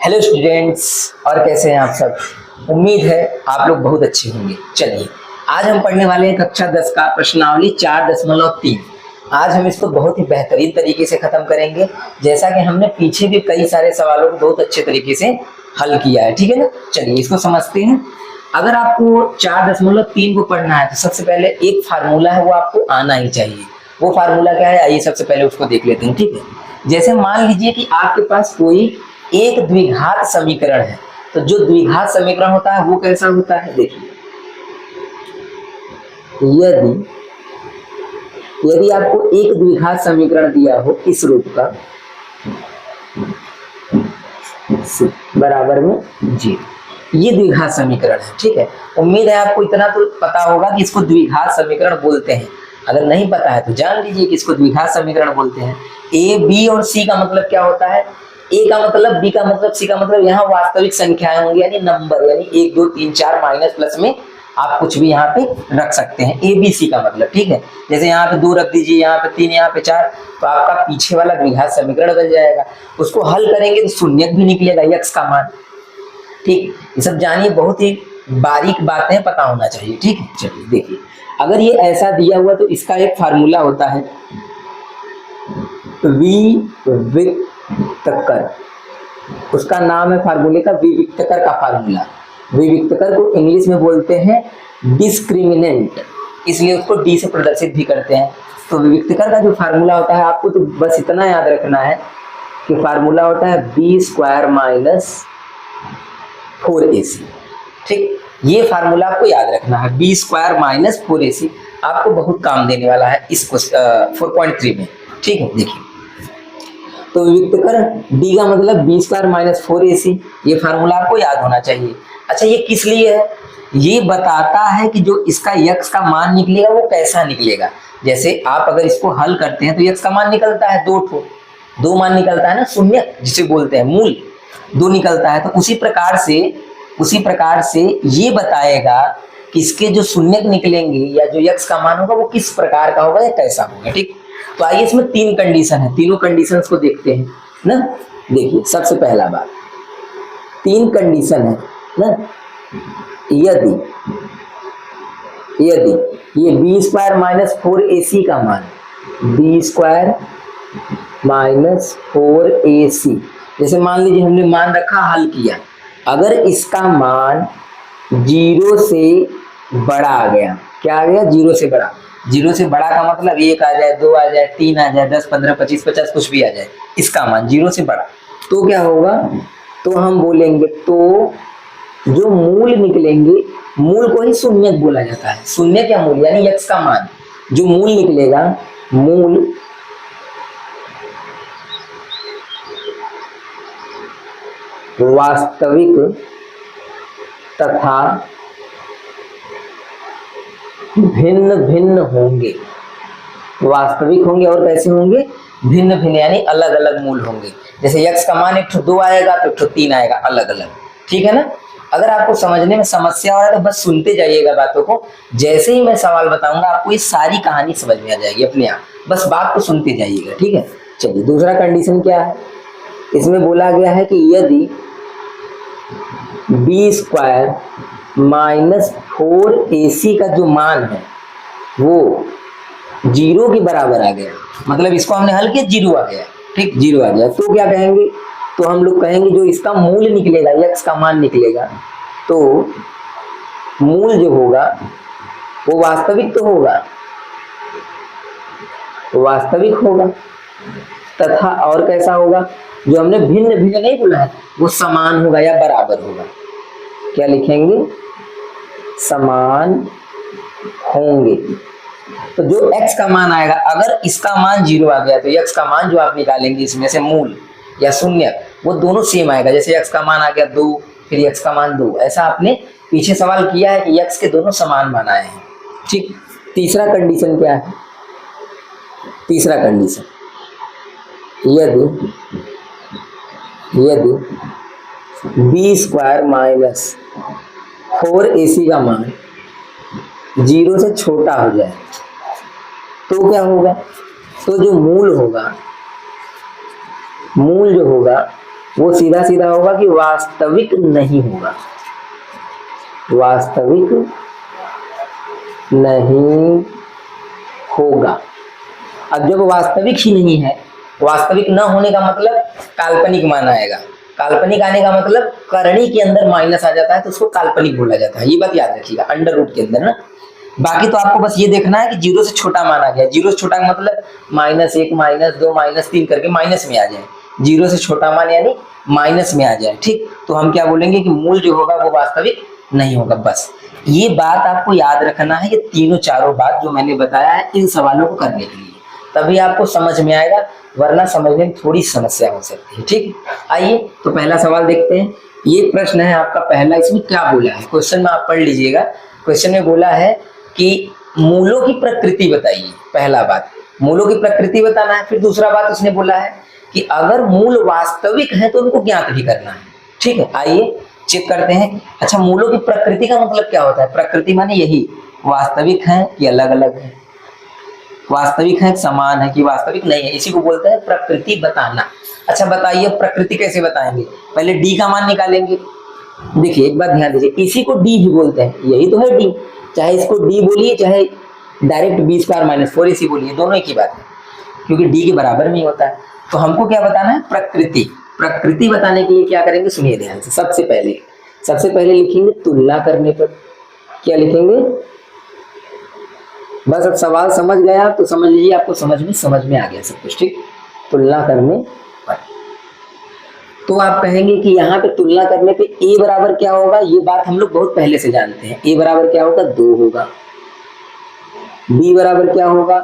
Hello students, और कैसे हैं आप सब। उम्मीद है आप लोग बहुत अच्छे होंगे। चलिए आज हम पढ़ने वाले हैं कक्षा 10 का प्रश्नावली 4.3। आज हम इसको बहुत ही बेहतरीन तरीके से खत्म करेंगे, जैसा कि हमने पीछे भी कई सारे सवालों को बहुत अच्छे तरीके से हल किया है। ठीक है ना, चलिए इसको समझते हैं। अगर आपको 4.3 को पढ़ना है तो सबसे पहले एक फार्मूला है, वो आपको आना ही चाहिए। वो फार्मूला क्या है, आइए सबसे पहले उसको देख लेते हैं। ठीक है, जैसे मान लीजिए कि आपके पास कोई एक द्विघात समीकरण है, तो जो द्विघात समीकरण होता है वो कैसा होता है। देखिए, यदि आपको एक द्विघात समीकरण दिया हो इस रूप का, बराबर में जी, ये द्विघात समीकरण है। ठीक है, उम्मीद है आपको इतना तो पता होगा कि इसको द्विघात समीकरण बोलते हैं। अगर नहीं पता है तो जान लीजिए कि इसको द्विघात समीकरण बोलते हैं। ए, बी और सी का मतलब क्या होता है, ए का मतलब, बी का मतलब, सी का मतलब यहाँ वास्तविक संख्याएं होंगी, यानी नंबर, यानी 1 2 3 4 माइनस प्लस में आप कुछ भी यहाँ पे रख सकते हैं। ए बी सी का मतलब, ठीक है। जैसे यहाँ पे 2 रख दीजिए, यहाँ पे 3, यहाँ पे 4, तो आपका पीछे वाला द्विघात समीकरण बन जाएगा। उसको हल करेंगे तो शून्य भी निकलेगा, यक्स का मान। ठीक, ये सब जानिए, बहुत ही बारीक बातें पता होना चाहिए। ठीक है, चलिए देखिए, अगर ये ऐसा दिया हुआ तो इसका एक फार्मूला होता है विविक्तकर। उसका नाम है फार्मूले का विविक्तकर का फार्मूला। विविक्तकर को इंग्लिश में बोलते हैं डिस्क्रिमिनेंट, इसलिए उसको डी से प्रदर्शित भी करते हैं। तो विविक्तकर का जो फार्मूला होता है, आपको तो बस इतना याद रखना है कि फार्मूला होता है बी स्क्वायर माइनस 4ac। ठीक, ये फार्मूला आपको याद रखना है, बी स्क्वायर माइनस 4ac, आपको बहुत काम देने वाला है इस 4.3 में। ठीक है, देखिए, तो विविक्तकर डी का मतलब बी स्क्वायर माइनस 4ac, ये फार्मूला आपको याद होना चाहिए। अच्छा, ये किस लिए है, ये बताता है कि जो इसका यक्स का मान निकलेगा वो कैसा निकलेगा। जैसे आप अगर इसको हल करते हैं तो यक्स का मान निकलता है 2 मान निकलता है ना, शून्य जिसे बोलते हैं, मूल 2 निकलता है। तो उसी प्रकार से ये बताएगा कि इसके जो शून्य निकलेंगे या जो यक्स का मान होगा वो किस प्रकार का होगा या कैसा होगा। ठीक, तो आइए इसमें 3 कंडीशन है, तीनों कंडीशंस को देखते हैं ना। देखिए, सबसे पहला बात, 3 कंडीशन है ना। यदि ये बी स्क्वायर माइनस 4ac का मान, बी स्क्वायर माइनस 4ac, जैसे मान लीजिए हमने मान रखा, हल किया, अगर इसका मान 0 से बड़ा आ गया, क्या आ गया, 0 से बड़ा। 0 से बड़ा का मतलब 1 आ जाए, 2 आ जाए, 3 आ जाए, 10 15 25 50 कुछ भी आ जाए, इसका मान 0 से बड़ा, तो क्या होगा, तो हम बोलेंगे, तो जो मूल निकलेंगे, मूल को ही शून्य बोला जाता है। शून्य क्या मूल, यानी यक्स का मान, जो मूल निकलेगा, मूल वास्तविक तथा भिन्न भिन्न होंगे। वास्तविक होंगे और कैसे होंगे, भिन्न भिन्न, यानी अलग अलग मूल होंगे। जैसे यक्स का मान 1 2 आएगा तो 1 3 आएगा, अलग अलग। ठीक है ना। अगर आपको समझने में समस्या हो रहा है तो बस सुनते जाइएगा बातों को, जैसे ही मैं सवाल बताऊंगा आपको ये सारी कहानी समझ में आ जाएगी अपने आप, बस बात को सुनते जाइएगा। ठीक है, चलिए दूसरा कंडीशन क्या है, इसमें बोला गया है कि यदि बी स्क्वायर माइनस 4ac का जो मान है वो 0 के बराबर आ गया, मतलब इसको हमने हल किया, 0 आ गया। ठीक, 0 आ गया, तो क्या कहेंगे, तो हम लोग कहेंगे जो इसका मूल निकलेगा, यक्स का मान निकलेगा, तो मूल जो होगा वो वास्तविक तो होगा, वास्तविक होगा, तथा और कैसा होगा, जो हमने भिन्न भिन्न नहीं बोला है, वो समान होगा या बराबर होगा। क्या लिखेंगे, समान होंगे। तो जो x का मान आएगा, अगर इसका मान 0 आ गया तो x का मान जो आप निकालेंगे इसमें से मूल या शून्य, वो दोनों सेम आएगा। जैसे x का मान आ गया 2, फिर x का मान 2, ऐसा आपने पीछे सवाल किया है कि x के दोनों समान मान आए हैं। ठीक, तीसरा कंडीशन क्या है, तीसरा कंडीशन, यदि बी स्क्वायर माइनस 4ac का मान 0 से छोटा हो जाए तो क्या होगा, तो जो मूल होगा, मूल जो होगा वो सीधा सीधा होगा कि वास्तविक नहीं होगा, वास्तविक नहीं होगा। अब जब वास्तविक ही नहीं है, वास्तविक न होने का मतलब काल्पनिक मान आएगा, काल्पनिक आने का मतलब करणी के अंदर माइनस आ जाता है तो उसको काल्पनिक बोला जाता है। ये बात याद रखिएगा, अंडर रूट के अंदर ना। बाकी तो आपको बस ये देखना है कि जीरो से छोटा मान आ गया, जीरो से छोटा का मतलब -1 -2 -3 करके माइनस में आ जाए, जीरो से छोटा मान यानी माइनस में आ जाए, ठीक। तो हम क्या बोलेंगे कि मूल जो होगा वो वास्तविक नहीं होगा। बस ये बात आपको याद रखना है, ये तीनों चारों बात जो मैंने बताया है इन सवालों को करने के लिए, तभी आपको समझ में आएगा, वरना समझने में थोड़ी समस्या हो सकती है, ठीक। आइए तो पहला सवाल देखते हैं। ये प्रश्न है आपका पहला, इसमें क्या बोला है, क्वेश्चन में आप पढ़ लीजिएगा। क्वेश्चन में बोला है कि मूलों की प्रकृति बताइए, पहला बात मूलों की प्रकृति बताना है। फिर दूसरा बात उसने बोला है कि अगर मूल वास्तविक है तो उनको ज्ञात भी करना है, ठीक है। आइए चेक करते हैं। अच्छा, मूलों की प्रकृति का मतलब क्या होता है? प्रकृति माने यही, वास्तविक है कि अलग अलग है, वास्तविक है समान है कि वास्तविक नहीं है, इसी को बोलते हैं प्रकृति बताना। अच्छा बताइए प्रकृति कैसे बताएंगे? पहले डी का मान निकालेंगे। देखिए एक बात ध्यान दीजिए, इसी को डी भी बोलते हैं, यही तो है डी, चाहे इसको डी बोलिए चाहे डायरेक्ट b² - 4ac बोलिए, दोनों एक ही बात है, क्योंकि डी के बराबर में ही होता है। तो हमको क्या बताना है? प्रकृति। प्रकृति बताने के लिए क्या करेंगे, सुनिए ध्यान से। सबसे पहले लिखेंगे तुलना करने पर। क्या लिखेंगे? बस अब सवाल समझ गया तो समझ लीजिए, आपको समझ में आ गया सब कुछ, ठीक। तुलना करने पर तो आप कहेंगे कि यहाँ पे तुलना करने पे a बराबर क्या होगा, ये बात हम लोग बहुत पहले से जानते हैं। a बराबर क्या होगा? 2 होगा। b बराबर क्या होगा?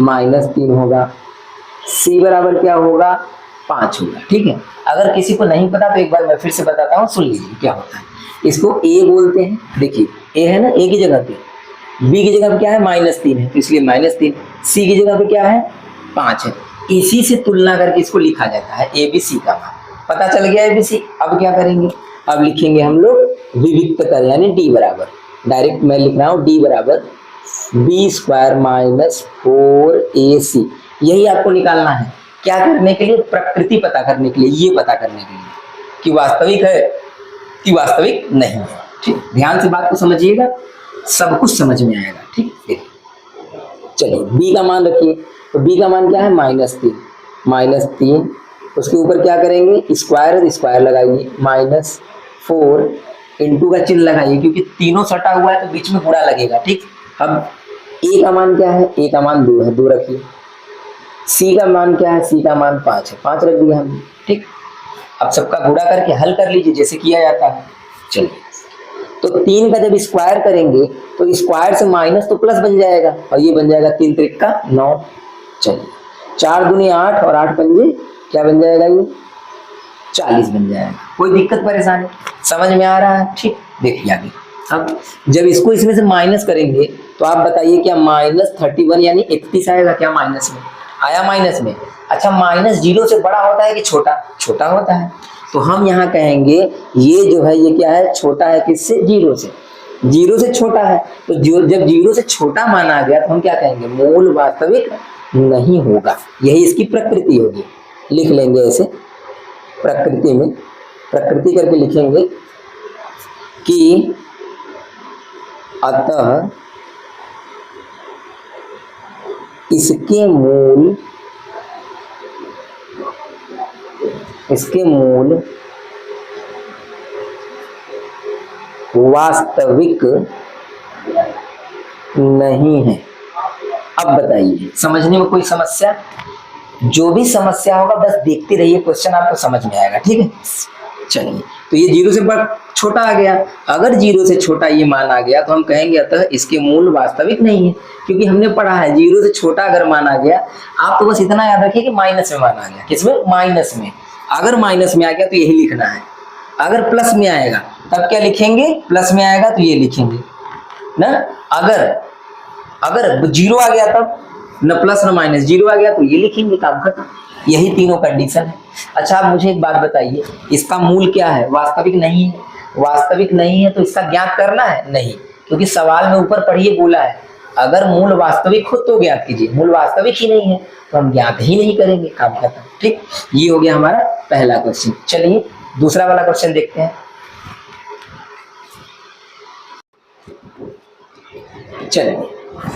-3 होगा। c बराबर क्या होगा? 5 होगा, ठीक है। अगर किसी को नहीं पता तो एक बार मैं फिर से बताता हूँ, सुन लीजिए क्या होता है। इसको a बोलते हैं, देखिए a है ना, a की जगह पे, b की जगह पे क्या है? -3 है तो इसलिए -3, c की जगह पे क्या है? 5 है। इसी से तुलना करके इसको लिखा जाता है ABC का मान। पता चल गया ABC। अब क्या करेंगे? अब लिखेंगे हम लोग विविक्त कर, यानी d बराबर, डायरेक्ट मैं लिख रहा हूँ d बराबर b² - 4ac। यही आपको निकालना है। क्या करने के लिए? प्रकृति पता करने के लिए, ये पता करने के लिए कि वास्तविक है कि वास्तविक नहीं है, ठीक। ध्यान से बात को समझिएगा, सब कुछ समझ में आएगा, ठीक। देखिए चलिए b का मान रखिए, तो b का मान क्या है? -3। उसके ऊपर क्या करेंगे? स्क्वायर है तो स्क्वायर लगाइए, -4 इंटू का चिन्ह लगाइए, क्योंकि तीनों सटा हुआ है तो बीच में गुणा लगेगा, ठीक। अब a का मान क्या है? a का मान 2 है, 2 रखिए। c का मान क्या है? c का मान 5 है, 5 रख दिया हमने, ठीक। अब सबका गुणा करके हल कर लीजिए जैसे किया जाता है। चलिए तो 3 का जब स्क्वायर करेंगे तो स्क्वायर से माइनस तो प्लस बन जाएगा, और ये बन जाएगा 3 त्रिक का 9। चलिए 4 दूनी 8 और 8 पंजे क्या बन जाएगा? ये 40 बन जाएगा। कोई दिक्कत परेशानी? समझ में आ रहा है, ठीक। देखिए आगे, अब जब इसको इसमें से माइनस करेंगे तो आप बताइए क्या -31 यानी 31 आएगा क्या? माइनस में आया, माइनस में। अच्छा, -0 से बड़ा होता है कि छोटा? छोटा होता है। तो हम यहाँ कहेंगे ये जो है ये क्या है? छोटा है किससे? 0 से। 0 से छोटा है तो जब 0 से छोटा मान आ गया तो हम क्या कहेंगे? मूल वास्तविक नहीं होगा। यही इसकी प्रकृति होगी। लिख लेंगे ऐसे, प्रकृति में प्रकृति करके लिखेंगे कि अतः इसके मूल वास्तविक नहीं है। अब बताइए समझने में कोई समस्या? जो भी समस्या होगा बस देखते रहिए, क्वेश्चन आपको समझ में आएगा, ठीक है। चलिए तो ये 0 से छोटा आ गया। अगर 0 से छोटा ये मान आ गया तो हम कहेंगे अतः इसके मूल वास्तविक नहीं है, क्योंकि हमने पढ़ा है 0 से छोटा अगर मान आ गया, आप तो बस इतना याद रखिए कि माइनस में मान आ गया। किसमें? माइनस में। अगर माइनस में आ गया तो यही लिखना है। अगर प्लस में आएगा तब क्या लिखेंगे? प्लस में आएगा तो ये लिखेंगे ना। अगर 0 आ गया तब न प्लस न माइनस, 0 आ गया तो ये लिखेंगे, काम खत्म। यही तीनों कंडीशन है। अच्छा आप मुझे एक बात बताइए, इसका मूल क्या है? वास्तविक नहीं है। वास्तविक नहीं है तो इसका ज्ञात करना है? नहीं, क्योंकि सवाल में ऊपर पढ़िए बोला है अगर मूल वास्तविक हो तो ज्ञात कीजिए। मूल वास्तविक ही नहीं है तो हम ज्ञात ही नहीं करेंगे, काम खत्म, ठीक। ये हो गया हमारा पहला क्वेश्चन। चलिए दूसरा वाला क्वेश्चन देखते हैं। चलिए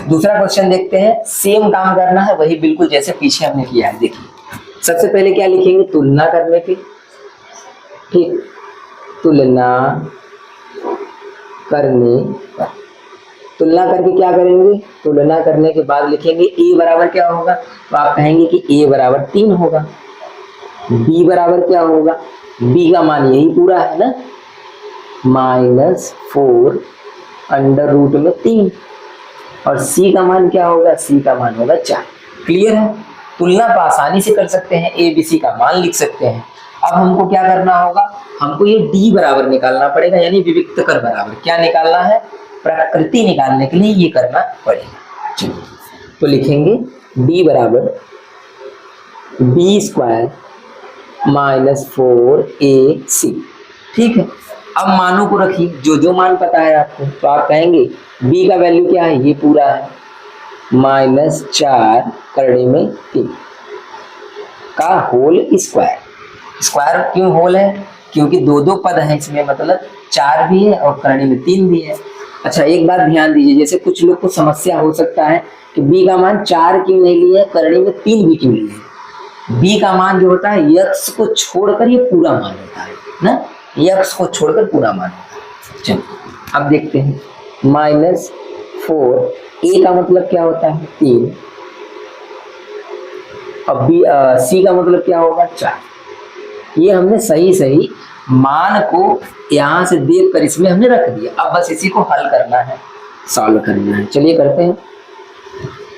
दूसरा क्वेश्चन देखते हैं। सेम काम करना है, वही बिल्कुल जैसे पीछे हमने किया है। देखिए सबसे पहले क्या लिखेंगे, तुलना करने की, ठीक, तुलना करने पर, तुलना करके क्या करेंगे, तुलना करने के बाद लिखेंगे a बराबर क्या होगा, तो आप कहेंगे कि a बराबर 3 होगा। b बराबर क्या होगा, b का मान यही पूरा है ना, -4 अंडर रूट में 3, और c का मान क्या होगा, c का मान होगा 4। क्लियर है। तुलना तो आसानी से कर सकते हैं, a b c का मान लिख सकते हैं। अब हमको क्या करना होगा, हमको ये d बराबर निकालना पड़ेगा, यानी विविक्तकर बराबर क्या निकालना है, प्रकृति निकालने के लिए ये करना पड़ेगा। चलिए तो लिखेंगे d बराबर b² -4ac। ठीक है। अब मानों को रखिए, जो जो मान पता है आपको, तो आप कहेंगे b का वैल्यू क्या है, ये पूरा है, -4 करड़े में 3 का होल स्क्वायर। स्क्वायर क्यों होल है, क्योंकि दो दो पद हैं इसमें, मतलब 4 भी है और करड़े में 3 भी है। अच्छा एक बात ध्यान दीजिए, जैसे कुछ लोग को समस्या हो सकता है कि b का मान 4 क्यों नहीं लिए, करड़े में 3 भी क्यों लिए। b का मान जो होता है यक्ष को छोड़कर ये पूरा मान होता है ना, यक्ष को छोड़कर पूरा मान होता है। चलिए अब देखते हैं, -4, a का मतलब क्या होता है 3, अब c का मतलब क्या होगा 4। ये हमने सही सही मान को यहाँ से देख कर इसमें हमने रख दिया। अब बस इसी को हल करना है, सॉल्व करना है। चलिए करते हैं।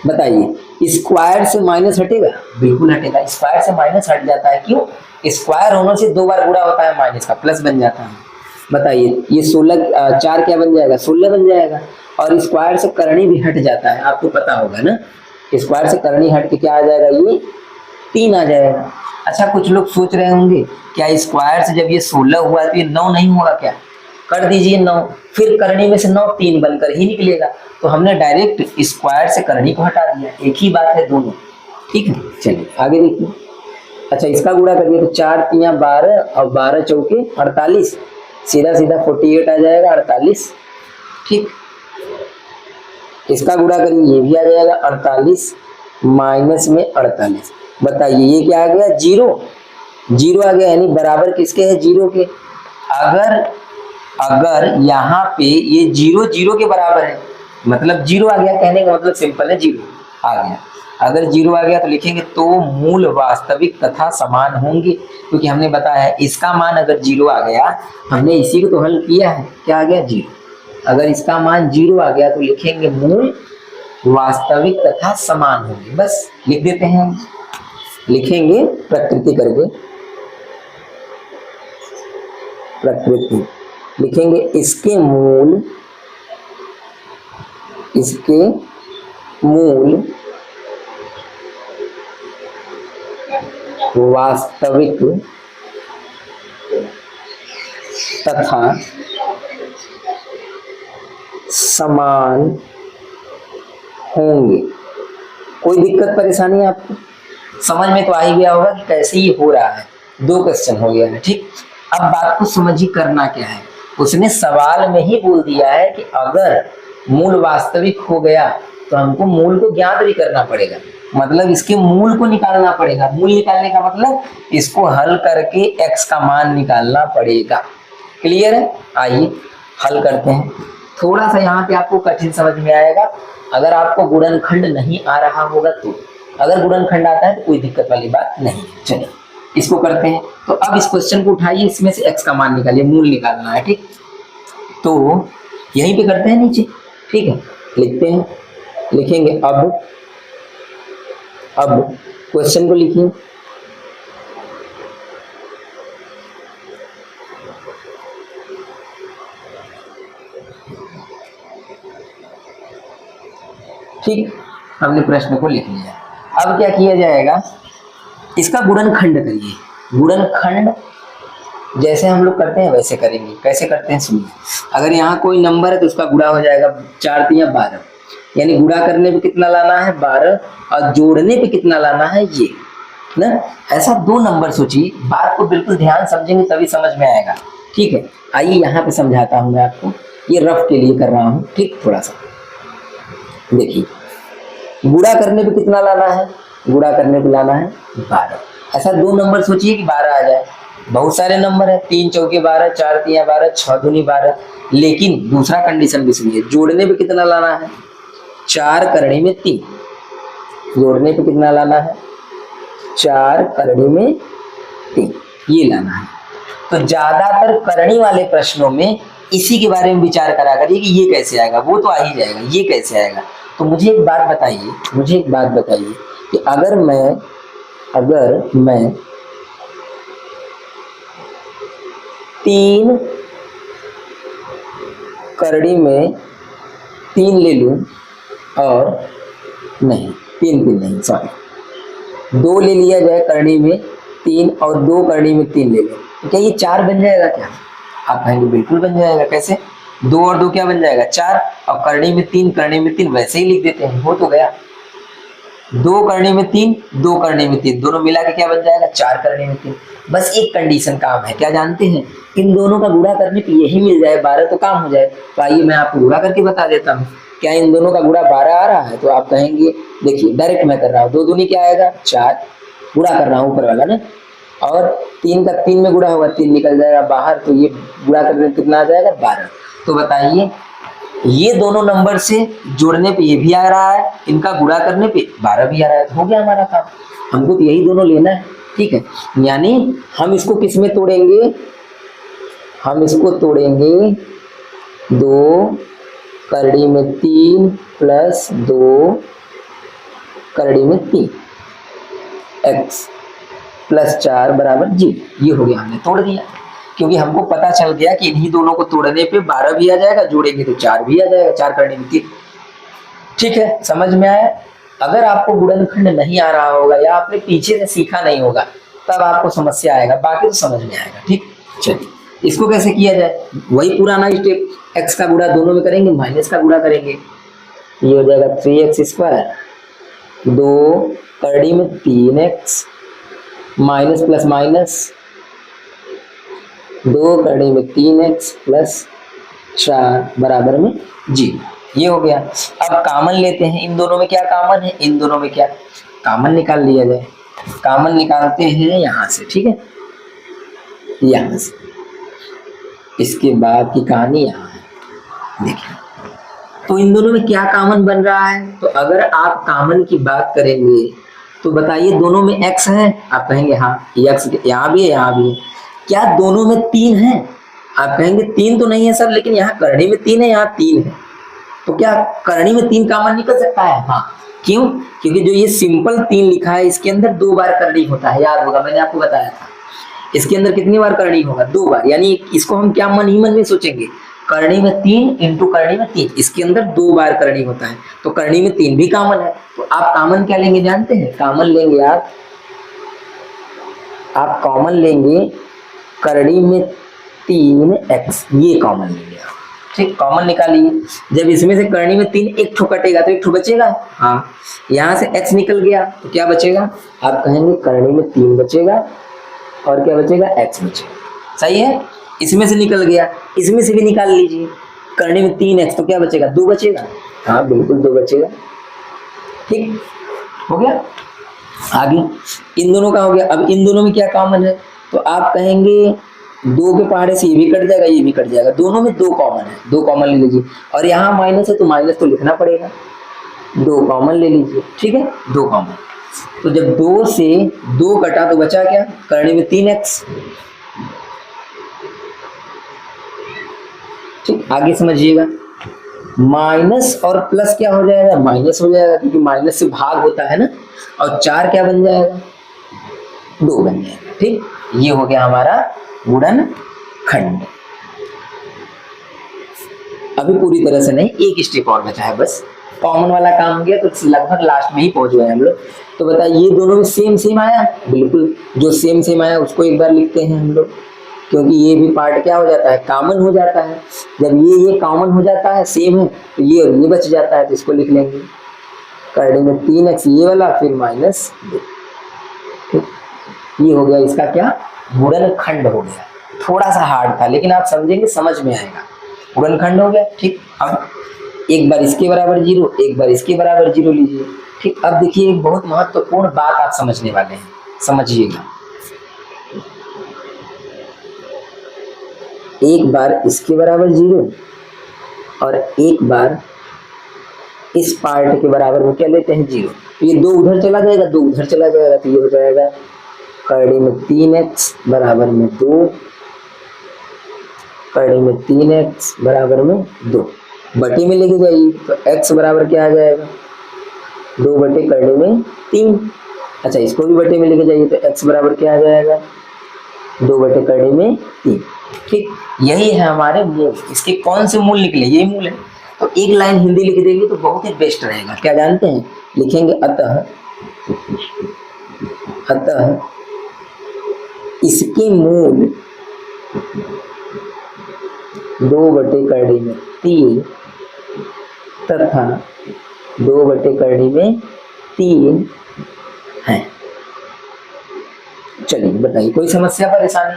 बताइए स्क्वायर से माइनस हटेगा, बिल्कुल हटेगा, स्क्वायर से माइनस हट जाता है। क्यों, स्क्वायर होने से 2 बार गुणा होता है, माइनस का प्लस बन जाता है। बताइए ये 16 4 क्या बन जाएगा, 16 बन जाएगा। और स्क्वायर से करणी भी हट जाता है, आपको पता होगा ना, स्क्वायर से करणी हट के क्या आ जाएगा, ये 3 आ जाएगा। अच्छा कुछ लोग सोच रहे होंगे क्या स्क्वायर से जब ये 16 हुआ तो ये 9 नहीं होगा क्या, कर दीजिए 9, फिर करनी में से 9 3 बनकर ही निकलेगा। तो हमने डायरेक्ट स्क्वायर से करनी को हटा दिया, एक ही बात है दोनों। ठीक है चलिए आगे देखिए। अच्छा इसका गुणा करिए तो 4 3 12 और 12 चौके 48, सीधा सीधा 48 आ जाएगा, 48। ठीक, इसका गुणा करिए, ये भी आ जाएगा 48 माइनस में 48। बताइए ये क्या आ गया, 0, 0 आ गया, यानी बराबर किसके है, 0 के। अगर यहाँ पे ये 0 0 के बराबर है, मतलब 0 आ गया, कहने का मतलब सिंपल है, 0 आ गया। अगर 0 आ गया तो लिखेंगे तो मूल वास्तविक तथा समान होंगे, क्योंकि हमने बताया है इसका मान अगर 0 आ गया, हमने इसी को तो हल किया है, क्या आ गया 0। अगर इसका मान 0 आ गया तो लिखेंगे मूल वास्तविक तथा समान होंगे। बस लिख देते हैं, लिखेंगे प्रकृति करके, प्रकृति लिखेंगे, इसके मूल वास्तविक तथा समान होंगे। कोई दिक्कत परेशानी है आपको, समझ में तो आ ही गया होगा कि कैसे ये हो रहा है। 2 क्वेश्चन हो गया है। ठीक, अब बात को समझिए करना क्या है। उसने सवाल में ही बोल दिया है कि अगर मूल वास्तविक हो गया तो हमको मूल को ज्ञात भी करना पड़ेगा, मतलब इसके मूल को निकालना पड़ेगा। मूल निकालने का मतलब इसको हल करके x का मान निकालना पड़ेगा। क्लियर है, आइए हल करते हैं। थोड़ा सा यहाँ पे आपको कठिन समझ में आएगा अगर आपको गुणनखंड नहीं आ रहा होगा तो, अगर गुणनखंड आता है तो कोई दिक्कत वाली बात नहीं। चलिए इसको करते हैं। तो अब इस क्वेश्चन को उठाइए, इसमें से x का मान निकालिए, मूल निकालना है। ठीक, तो यहीं पे करते हैं नीचे। ठीक है, लिखते हैं, लिखेंगे अब क्वेश्चन को लिखिए। ठीक, हमने प्रश्न को लिख लिया। अब क्या किया जाएगा, इसका गुणनखंड करिए। गुणनखंड जैसे हम लोग करते हैं वैसे करेंगे। कैसे करते हैं सुनिए। अगर यहाँ कोई नंबर है तो उसका गुणा हो जाएगा 4 3 12, यानी गुणा करने पे कितना लाना है 12, और जोड़ने पे कितना लाना है ये। ना। ऐसा दो नंबर सोचिए, बात को बिल्कुल ध्यान समझेंगे तभी समझ में आएगा। ठीक है, आइए यहाँ पे समझाता हूँ मैं आपको, ये रफ के लिए कर रहा हूँ। ठीक, थोड़ा सा देखिए, गुणा करने पे कितना लाना है, गुणा करने पे लाना है 12। ऐसा दो नंबर सोचिए कि 12 आ जाए। बहुत सारे नंबर है, 3 चौके 12, 4 तिया 12, 6 दूनी 12। लेकिन दूसरा कंडीशन भी सुनिए, जोड़ने पे कितना लाना है, 4 करने में 3। जोड़ने पे कितना लाना है, 4 करने में 3, ये लाना है। तो ज्यादातर करनी वाले प्रश्नों में इसी के बारे में विचार करा करिए कि ये कैसे आएगा, वो तो आ ही जाएगा, ये कैसे आएगा। तो मुझे एक बात बताइए कि अगर मैं 3 करड़ी में 3 ले लूं, और नहीं 3 नहीं, सॉरी 2 ले लिया जाए करड़ी में 3, और 2 करड़ी में 3 ले लें, तो क्या ये 4 बन जाएगा क्या? आप कहेंगे बिल्कुल बन जाएगा। कैसे? 2 और 2 क्या बन जाएगा, 4, और करनी में 3 वैसे ही लिख देते हैं, हो तो गया। 2 करनी में 3, 2 करनी में 3, दोनों मिला के क्या बन जाएगा, 4 करनी में 3। बस एक कंडीशन काम है, क्या जानते हैं, इन दोनों का गुणा करने पे यही मिल जाए 12 तो काम हो जाए। तो आइए मैं आपको गुणा करके बता देता हूँ। क्या इन दोनों का गुणा 12 आ रहा है? तो आप कहेंगे, देखिए डायरेक्ट मैं कर रहा हूँ, 2 दूनी क्या आएगा, 4, गुणा कर रहा हूँ ऊपर वाला ना, और 3 का 3 में गुणा होगा, 3 निकल जाएगा बाहर, तो ये गुणा करने कितना आ जाएगा, 12। तो बताइए, ये दोनों नंबर से जोड़ने पे ये भी आ रहा है, इनका गुणा करने पे 12 भी आ रहा है, तो हो गया हमारा काम। हमको तो यही दोनों लेना है। ठीक है, यानी हम इसको किस में तोड़ेंगे, हम इसको तोड़ेंगे 2 करड़ी में 3 प्लस 2 करड़ी में 3, x प्लस 4 बराबर 0। ये हो गया, हमने तोड़ दिया, क्योंकि हमको पता चल गया कि इन्हीं दोनों को तोड़ने पे 12 भी आ जाएगा, जोड़ेंगे तो 4 भी आ जाएगा, 4 करने में 3। ठीक है, समझ में आया? अगर आपको गुणनखंड नहीं आ रहा होगा या आपने पीछे से सीखा नहीं होगा, तब आपको समस्या आएगा, बाकी तो समझ में आएगा। ठीक, चलिए इसको कैसे किया जाए, वही पुराना स्टेप, x का गुणा दोनों में करेंगे, माइनस का गुणा करेंगे, ये हो जाएगा 3x², 2 करड़ी में 3x, माइनस प्लस माइनस 2 करड़ी में 3x प्लस 4 बराबर में 0। ये हो गया। अब कॉमन लेते हैं, इन दोनों में क्या कॉमन है, इन दोनों में क्या कॉमन निकाल लिया जाए। कॉमन निकालते हैं यहाँ से, ठीक है, यहाँ से, इसके बाद की कहानी यहाँ है। देखिए, तो इन दोनों में क्या कॉमन बन रहा है, तो अगर आप कॉमन की बात करेंगे तो बताइए, दोनों में x है, आप कहेंगे हाँ, x यहाँ भी है, यहाँ भी है। क्या दोनों में 3 है? आप कहेंगे 3 तो नहीं है सर, लेकिन यहाँ करनी में 3 है, यहाँ 3 है, तो क्या करनी में 3 कॉमन निकल सकता है? हाँ। क्यों? क्योंकि जो ये सिंपल 3 लिखा है, इसके अंदर 2 बार करनी होता है, याद होगा मैंने आपको बताया था। इसके अंदर कितनी बार करनी होगा, 2 बार, यानी इसको हम क्या मन ही मन में सोचेंगे, करनी में 3 इंटू करनी में 3, इसके अंदर 2 बार करनी होता है, तो करनी में 3 भी कॉमन है। तो आप कॉमन क्या लेंगे जानते हैं? कॉमन लेंगे आप कॉमन लेंगे करनी में 3x, ये कॉमन लेंगे आप। ठीक, कॉमन निकालिए। जब इसमें से करनी में 3 एक ठो कटेगा तो एक ठो बचेगा, हाँ, यहाँ से x निकल गया तो क्या बचेगा, आप कहेंगे करनी में 3 बचेगा, और क्या बचेगा, x बचेगा। सही है, इसमें से निकल गया, इसमें से भी निकाल लीजिए, करने में 3x, तो क्या बचेगा, 2 बचेगा, हाँ बिल्कुल 2 बचेगा। ठीक हो गया। आगे इन दोनों का हो गया। अब इन दोनों में क्या कॉमन है, तो आप कहेंगे 2 के पहाड़े से ये भी कट जाएगा, ये भी कट जाएगा, दोनों में 2 कॉमन है, 2 कॉमन ले लीजिए। और यहाँ माइनस है तो माइनस तो लिखना पड़ेगा, 2 कॉमन ले लीजिए। ठीक है, 2 कॉमन। तो जब 2 से 2 कटा तो बचा क्या, करने में 3x। ठीक, आगे समझिएगा। माइनस और प्लस क्या हो जाएगा, माइनस हो जाएगा, क्योंकि माइनस से भाग होता है ना, और 4 क्या बन जाएगा, 2 बन जाएगा। ठीक, ये हो गया हमारा गुणनखंड। अभी पूरी तरह से नहीं, एक स्टेप और बचा है, बस कॉमन वाला काम हो गया, तो लगभग लास्ट में ही पहुंच गए हम लोग। तो बताइए, ये दोनों में सेम सेम आया, बिल्कुल जो सेम सेम आया उसको एक बार लिखते हैं हम लोग, क्योंकि ये भी पार्ट क्या हो जाता है, कॉमन हो जाता है। जब ये कॉमन हो जाता है, सेम है, तो ये बच जाता है, तो इसको लिख लेंगे करने में 3x ये वाला, फिर माइनस 2। ये हो गया इसका क्या, गुणनखंड हो गया। थोड़ा सा हार्ड था लेकिन आप समझेंगे समझ में आएगा। गुणनखंड हो गया। ठीक, अब एक बार इसके बराबर 0, एक बार इसके बराबर 0 लीजिए। ठीक, अब देखिए एक बहुत महत्वपूर्ण बात आप समझने वाले हैं, समझिएगा। एक बार इसके बराबर 0 और एक बार इस पार्ट के बराबर वो क्या लेते हैं 0, तो ये 2 उधर चला जाएगा, 2 उधर चला जाएगा, तो ये हो जाएगा करड़ी में 3x बराबर में 2, करड़ी में 3x बराबर में 2, बटे में लेके जाइए तो x बराबर क्या आ जाएगा 2 बटे करड़ी में 3। अच्छा, इसको भी बटे में लेके जाइए तो x बराबर क्या आ जाएगा 2 बटे करड़ी में 3। ठीक, यही है हमारे मूल। इसके कौन से मूल निकले, ये मूल है। तो एक लाइन हिंदी लिख देंगे तो बहुत ही बेस्ट रहेगा। क्या जानते हैं, लिखेंगे अतः इसके मूल 2 बटे करड़ी में 3 तथा 2 बटे करड़ी में 3 है। चलिए बताइए, कोई समस्या परेशानी?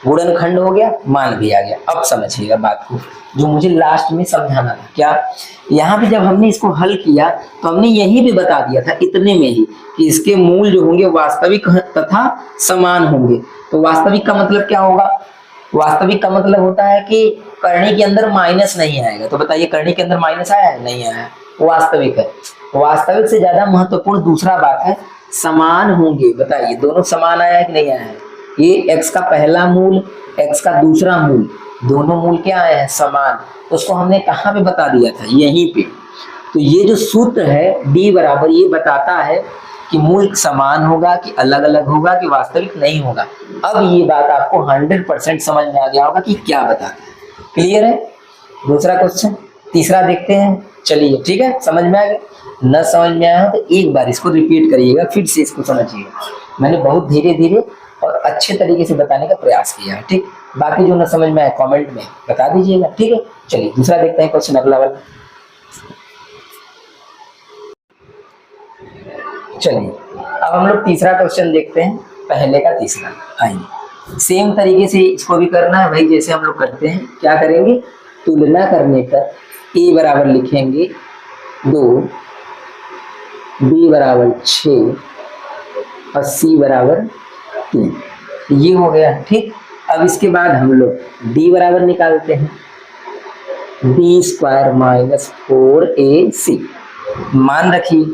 गुणनखंड हो गया, मान भी आ गया। अब समझिएगा बात को, जो मुझे लास्ट में समझाना था। क्या, यहाँ पे जब हमने इसको हल किया तो हमने यही भी बता दिया था इतने में ही कि इसके मूल जो होंगे वास्तविक तथा समान होंगे। तो वास्तविक का मतलब क्या होगा, वास्तविक का मतलब होता है कि करनी के अंदर माइनस नहीं आएगा। तो बताइए करनी के अंदर माइनस आया है, नहीं आया है, वास्तविक है। वास्तविक से ज्यादा महत्वपूर्ण दूसरा बात है समान होंगे। बताइए दोनों समान आया है कि नहीं आया है? ये x का पहला मूल, x का दूसरा मूल, दोनों मूल क्या आए हैं, समान। उसको हमने कहाँ पे बता दिया था, यहीं पे। तो ये जो सूत्र है d बराबर, ये बताता है कि मूल समान होगा कि अलग अलग होगा कि वास्तविक नहीं होगा। अब ये बात आपको 100% समझ में आ गया होगा कि क्या बताता है। क्लियर है? दूसरा क्वेश्चन, तीसरा देखते हैं। चलिए ठीक है, समझ में आ गया? न समझ में आया तो एक बार इसको रिपीट करिएगा, फिर से इसको समझिएगा। मैंने बहुत धीरे धीरे और अच्छे तरीके से बताने का प्रयास किया है। ठीक, बाकी जो न समझ में आए कमेंट में बता दीजिएगा। ठीक है, चलिए दूसरा देखते हैं क्वेश्चन, अगला वाला। चलिए अब हम लोग तीसरा क्वेश्चन देखते हैं, पहले का तीसरा। आइए सेम तरीके से इसको भी करना है भाई, जैसे हम लोग करते हैं। क्या करेंगे, तुलना करने पर a बराबर लिखेंगे 2, b बराबर 6 और c बराबर 3। ये हो गया। ठीक, अब इसके बाद हम लोग d बराबर निकालते हैं, b स्क्वायर माइनस 4ac। मान रखिए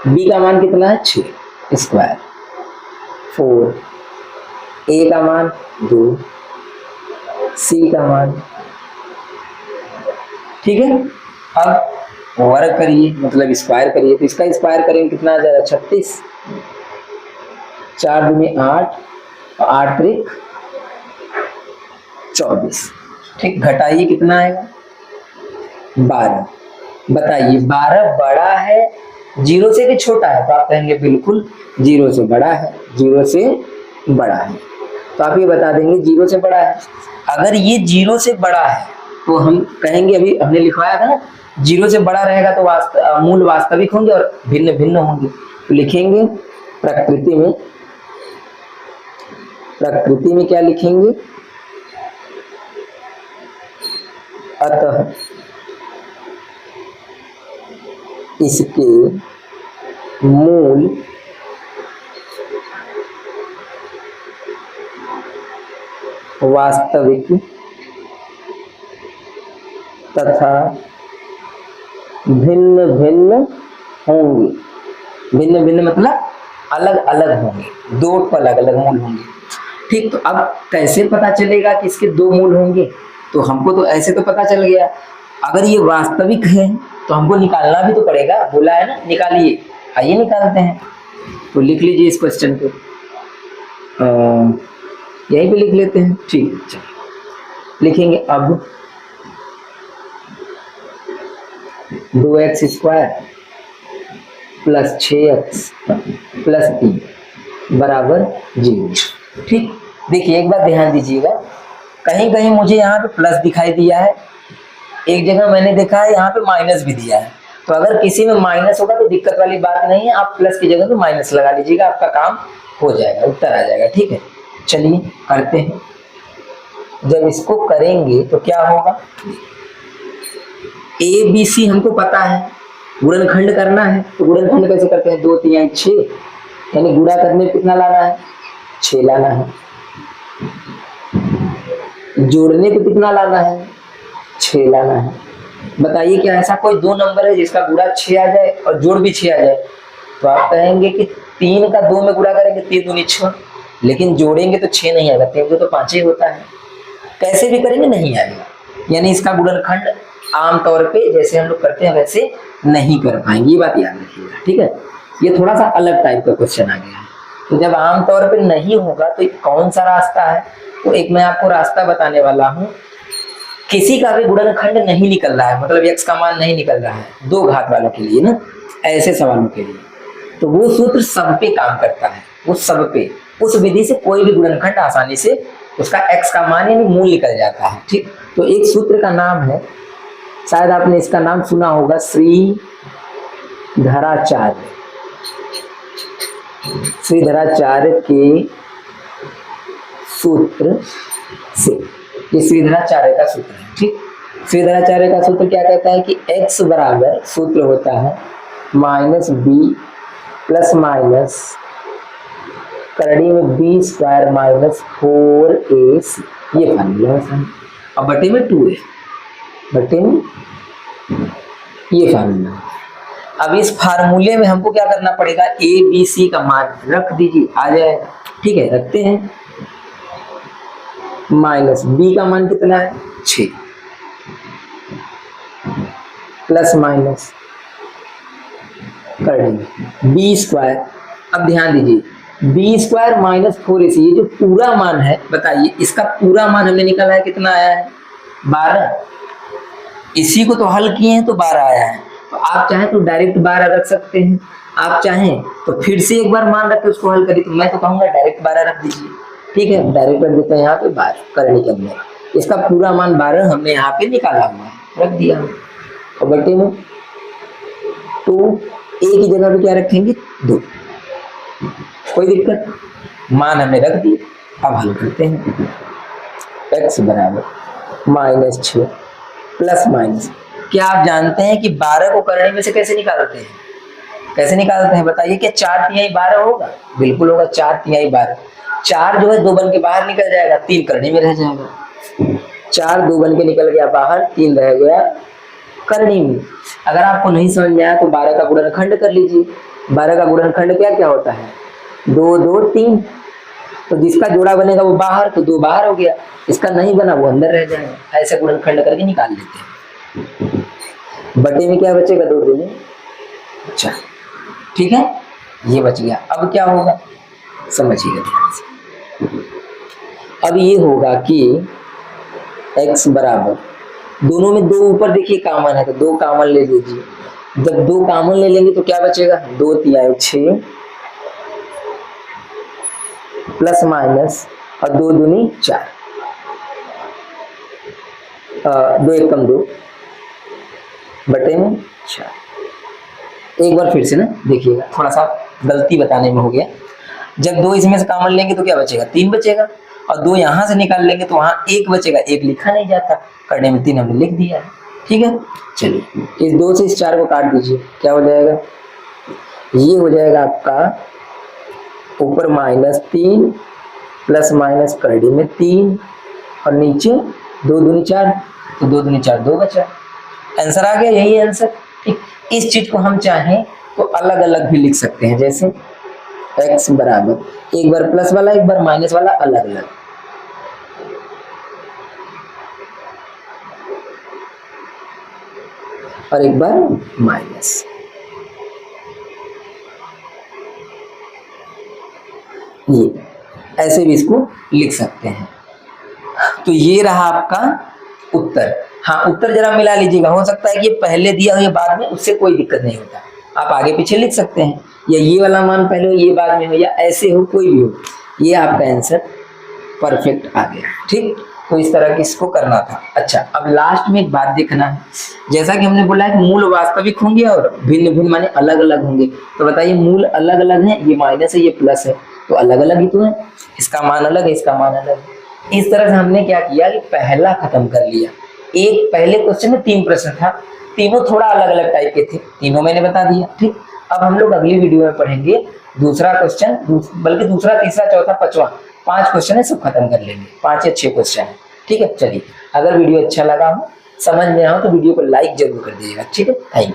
b का मान कितना है 6 स्क्वायर 4, a का मान 2, c का मान। ठीक है, अब वर्ग करिए, मतलब स्क्वायर करिए। तो इसका स्क्वायर करेंगे कितना आ जाएगा 36, 4 दूनी 8 और 8 त्रिक 24। ठीक, घटाइए कितना आएगा 12। बताइए 12 बड़ा है 0 से कि छोटा है? तो आप कहेंगे बिल्कुल 0 से बड़ा है, 0 से बड़ा है। तो आप ये बता देंगे 0 से बड़ा है। अगर ये 0 से बड़ा है तो हम कहेंगे, अभी हमने लिखवाया था ना, 0 से बड़ा रहेगा तो मूल वास्तविक होंगे और भिन्न भिन्न होंगे। तो लिखेंगे प्रकृति में क्या लिखेंगे, अतः इसके मूल वास्तविक तथा भिन्न भिन्न होंगे। भिन्न भिन्न मतलब अलग अलग होंगे, 2 तो अलग अलग मूल होंगे। ठीक, तो अब कैसे पता चलेगा कि इसके 2 मूल होंगे? तो हमको तो ऐसे तो पता चल गया, अगर ये वास्तविक है तो हमको निकालना भी तो पड़ेगा। बोला है ना निकालिए, आइए निकालते हैं। तो लिख लीजिए इस क्वेश्चन को, यहीं पे लिख लेते हैं। ठीक है, चलिए लिखेंगे अब 2x square plus 6x plus 3 बराबर 0। ठीक, देखिए एक बार ध्यान दीजिएगा, कहीं कहीं मुझे यहाँ पे प्लस दिखाई दिया है, एक जगह मैंने देखा है यहाँ पे माइनस भी दिया है। तो अगर किसी में माइनस होगा तो दिक्कत वाली बात नहीं है, आप प्लस की जगह पे माइनस लगा लीजिएगा, आपका काम हो जाएगा, उत्तर आ जाएगा। ठीक है, चलिए करते हैं। जब इसको करेंगे तो क्या होगा, ए बी सी हमको पता है, गुणनखंड करना है तो गुणनखंड कैसे करते हैं, 2 3 6, यानी गुणा करने पे कितना लाना है, 6 लाना है। जोड़ने पे कितना लाना है, 6 लाना है। बताइए क्या ऐसा कोई दो नंबर है जिसका गुणा 6 आ जाए और जोड़ भी 6 आ जाए? तो आप कहेंगे कि 3 का 2 में गुणा करेंगे 3 दूनी 6, लेकिन जोड़ेंगे तो 6 नहीं आएगा, 3 तो 5 ही होता है। कैसे भी करेंगे नहीं आएगा, यानी इसका गुणनखंड आमतौर पे जैसे हम लोग करते हैं वैसे नहीं कर पाएंगे, ये बात याद रखिएगा। ठीक है, ये थोड़ा सा अलग टाइप का क्वेश्चन आ गया है। तो जब आमतौर पे नहीं होगा तो कौन सा रास्ता है, तो एक मैं आपको रास्ता बताने वाला हूँ। किसी का भी गुणनखंड नहीं निकल रहा है, मतलब x का मान नहीं निकल रहा है दो घात वालों के लिए ना, ऐसे सवालों के लिए, तो वो सूत्र सब पे काम करता है, वो सब पे, उस विधि से कोई भी गुणनखंड आसानी से उसका x का मान यानी मूल निकल जाता है। ठीक, तो एक सूत्र का नाम है, शायद आपने इसका नाम सुना होगा, श्रीधराचार्य। श्रीधराचार्य के सूत्र से, ये श्रीधराचार्य का सूत्र है। ठीक, श्रीधराचार्य का सूत्र क्या कहता है कि x बराबर सूत्र होता है -b प्लस माइनस करड़ी में b स्क्वायर माइनस 4ac, ये फार्मूला है। अब बटे में 2 है, बटे में ये फार्मूला। अब इस फार्मूले में हमको क्या करना पड़ेगा, a b c का मान रख दीजिए, आ जाएगा। ठीक है, रखते हैं। माइनस b का मान कितना है, 6, प्लस माइनस कर देंगे b स्क्वायर। अब ध्यान दीजिए, b स्क्वायर माइनस 4ac, ये जो पूरा मान है, बताइए इसका पूरा मान हमने निकाला है, कितना आया है, 12। इसी को तो हल किए हैं तो 12 आया है। तो आप चाहें तो डायरेक्ट 12 रख सकते हैं, आप चाहें तो फिर से एक बार मान रख के उसको हल करिए, तो मैं तो कहूँगा डायरेक्ट 12 रख दीजिए। ठीक है, डायरेक्ट रख देते हैं यहाँ पे 12 करने के अंदर, इसका पूरा मान 12 हमने यहाँ पे निकाला हुआ है, रख दिया। और बटे में तो a की जगह पे क्या रखेंगे, 2, कोई दिक्कत, मान हमने रख दिया। अब हल करते हैं। x बराबर -6 प्लस माइनस, क्या आप जानते हैं कि 12 को करने में से कैसे निकालते हैं, कैसे निकालते हैं बताइए, क्या 4 तिहाई 12 होगा, बिल्कुल होगा, 4 तिहाई 12। 4 जो है 2 बन के बाहर निकल जाएगा, 3 करने में रह जाएगा। 4 2 बन के निकल गया बाहर, 3 रह गया करनी में। अगर आपको नहीं समझ में आया तो 12 का गुणनखंड कर लीजिए। 12 का गुणनखंड क्या क्या होता है, 2 2 3, तो जिसका जोड़ा बनेगा वो बाहर, तो 2 बाहर हो गया, इसका नहीं बना वो अंदर रह जाएगा। ऐसे गुणनखंड करके निकाल लेते हैं। बटे में क्या बचेगा, 2 दूनी 4। ठीक है, ये बच गया। अब क्या होगा समझिएगा ध्यान से। अब ये होगा कि x बराबर, दोनों में 2 ऊपर देखिए कॉमन है, तो 2 कॉमन ले लीजिए। जब 2 कॉमन ले लेंगे तो क्या बचेगा, 2 तिहाई 6 प्लस माइनस और 2 दूनी 4, 2 एकम 2 बटे में 4। एक बार फिर से ना देखिएगा, थोड़ा सा गलती बताने में हो गया। जब 2 इसमें से कॉमन लेंगे तो क्या बचेगा, 3 बचेगा, और 2 यहाँ से निकाल लेंगे तो वहाँ 1 बचेगा, 1 लिखा नहीं जाता, करने में 3 हमने लिख दिया है। ठीक है, चलिए इस 2 से इस 4 को काट दीजिए, क्या हो जाएगा, ये हो जाएगा आपका ऊपर -3 प्लस माइनस करड़ी में 3 और नीचे 2 दूनी 4, तो 2 दूनी 4 2 बचा। आंसर आ गया, यही आंसर। ठीक, इस चीज को हम चाहें तो अलग अलग भी लिख सकते हैं, जैसे x बराबर एक बार प्लस वाला एक बार माइनस वाला अलग अलग, और एक बार माइनस। ये ऐसे भी इसको लिख सकते हैं। तो ये रहा आपका उत्तर। हाँ, उत्तर जरा मिला लीजिएगा, हो सकता है कि ये पहले दिया हो या बाद में, उससे कोई दिक्कत नहीं होता, आप आगे पीछे लिख सकते हैं, या ये वाला मान पहले हो ये बाद में हो, या ऐसे हो, कोई भी हो, ये आपका आंसर परफेक्ट आ गया। ठीक, तो इस तरह की इसको करना था। अच्छा, अब लास्ट में एक बात देखना है, जैसा कि हमने बोला है कि मूल वास्तविक होंगे और भिन्न भिन्न माने अलग अलग होंगे, तो बताइए मूल अलग अलग है, ये माइनस है ये प्लस है, तो अलग अलग ही तो है, इसका मान अलग है, इसका मान अलग है। इस तरह से हमने क्या किया कि पहला खत्म कर लिया। एक पहले क्वेश्चन में 3 प्रश्न था, तीनों थोड़ा अलग अलग टाइप के थे, तीनों मैंने बता दिया। ठीक, अब हम लोग अगली वीडियो में पढ़ेंगे दूसरा क्वेश्चन, बल्कि दूसरा, तीसरा, चौथा, पांचवा, 5 क्वेश्चन है, सब खत्म कर लेंगे, 5 या 6 क्वेश्चन है। ठीक है, चलिए, अगर वीडियो अच्छा लगा हो, समझ में आए तो वीडियो को लाइक जरूर कर दीजिएगा। ठीक है, थैंक यू।